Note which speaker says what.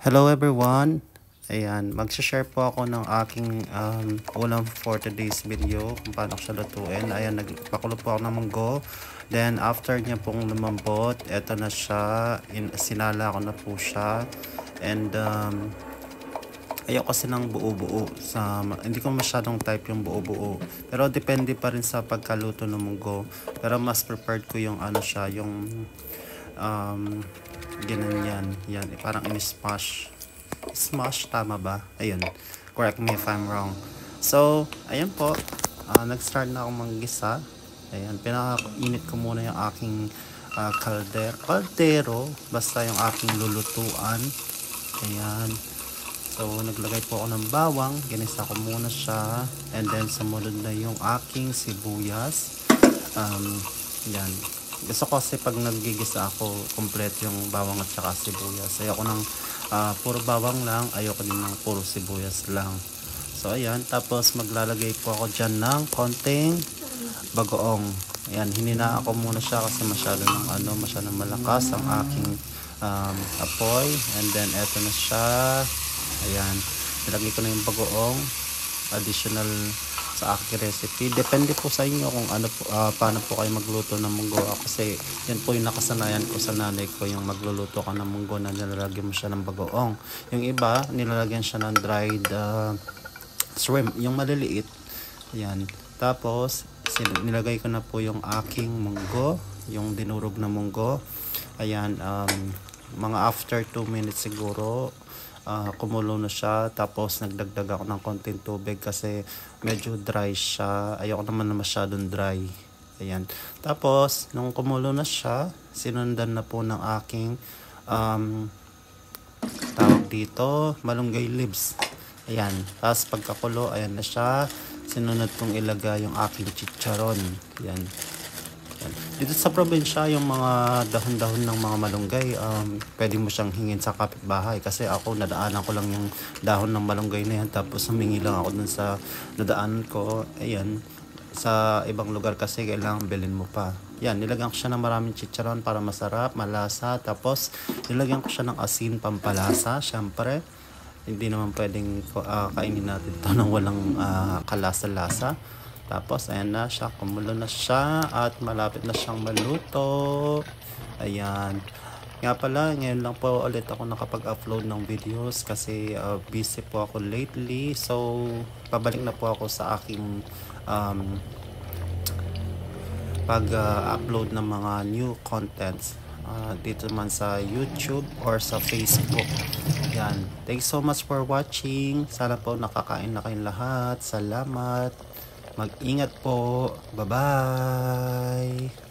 Speaker 1: Hello everyone! Ayan, mag-share po ako ng aking ulam for today's video kung paano ko siya lutuin. Ayan, nagpakulo po ako ng munggo. Then after niya pong lumambot, eto na siya. Sinala ko na po siya. And ayaw kasi ng buo-buo. Hindi ko masyadong type yung buo-buo. Pero depende pa rin sa pagkaluto ng munggo. Pero mas preferred ko yung ano siya, yung ganyan yan, parang smash, tama ba? Ayun, correct me if I'm wrong. So ayan po, nag-start na akong manggisa. Ayan, pinakainit ko muna yung aking kaldero, basta yung aking lulutuan. Ayan, so naglagay po ako ng bawang, ginisa ko muna siya, and then sumunod na yung aking sibuyas. Yan, gusto ko kasi pag naggigisa ako, complete yung bawang at saka sibuyas. Ayoko ng puro bawang lang, ayoko din ng puro sibuyas lang. So ayan, tapos maglalagay po ako dyan ng konting bagoong. Ayan, hinina ako muna siya kasi masyadong malakas ang aking apoy. And then eto na siya. Ayan, nilagay ko na yung bagoong, additional sa aking recipe. Depende po sa inyo kung paano po kayo magluto ng munggo. Kasi yan po yung nakasanayan ko sa nanay ko, yung magluluto ka ng munggo na nilalagyan mo siya ng bagoong. Yung iba, nilalagyan siya ng dried shrimp, yung maliliit. Yan. Tapos nilagay ko na po yung aking munggo, yung dinurog na munggo. Ayan, mga after 2 minutes siguro, kumulo na siya. Tapos nagdagdag ako ng konting tubig kasi medyo dry siya. Ayoko naman na masyadong dry. Ayan. Tapos nung kumulo na siya, sinundan na po ng aking tawag dito, malunggay leaves. Ayan. Tapos pagkakulo, ayan na siya. Sinunod kong ilagay yung aking chicharon. Ayan. Dito sa probinsya, yung mga dahon-dahon ng mga malunggay, pwede mo siyang hingin sa kapitbahay. Kasi ako, nadaanan ko lang yung dahon ng malunggay na yan. Tapos humingi lang ako dun sa nadaanan ko. Ayan, sa ibang lugar kasi kailangan bilhin mo pa. Yan, nilagyan ko siya ng maraming chicharon para masarap, malasa. Tapos nilagyan ko siya ng asin pampalasa, syempre. Hindi naman pwedeng kainin natin ito ng walang kalasa-lasa. Tapos ayan na siya, kumulo na siya at malapit na siyang maluto. Ayan. Nga pala, ngayon lang po ulit ako nakapag-upload ng videos kasi busy po ako lately. So pabalik na po ako sa aking pag-upload ng mga new contents dito man sa YouTube or sa Facebook. Yan. Thanks so much for watching. Sana po nakakain na kayong lahat. Salamat. Mag-ingat po. Bye-bye.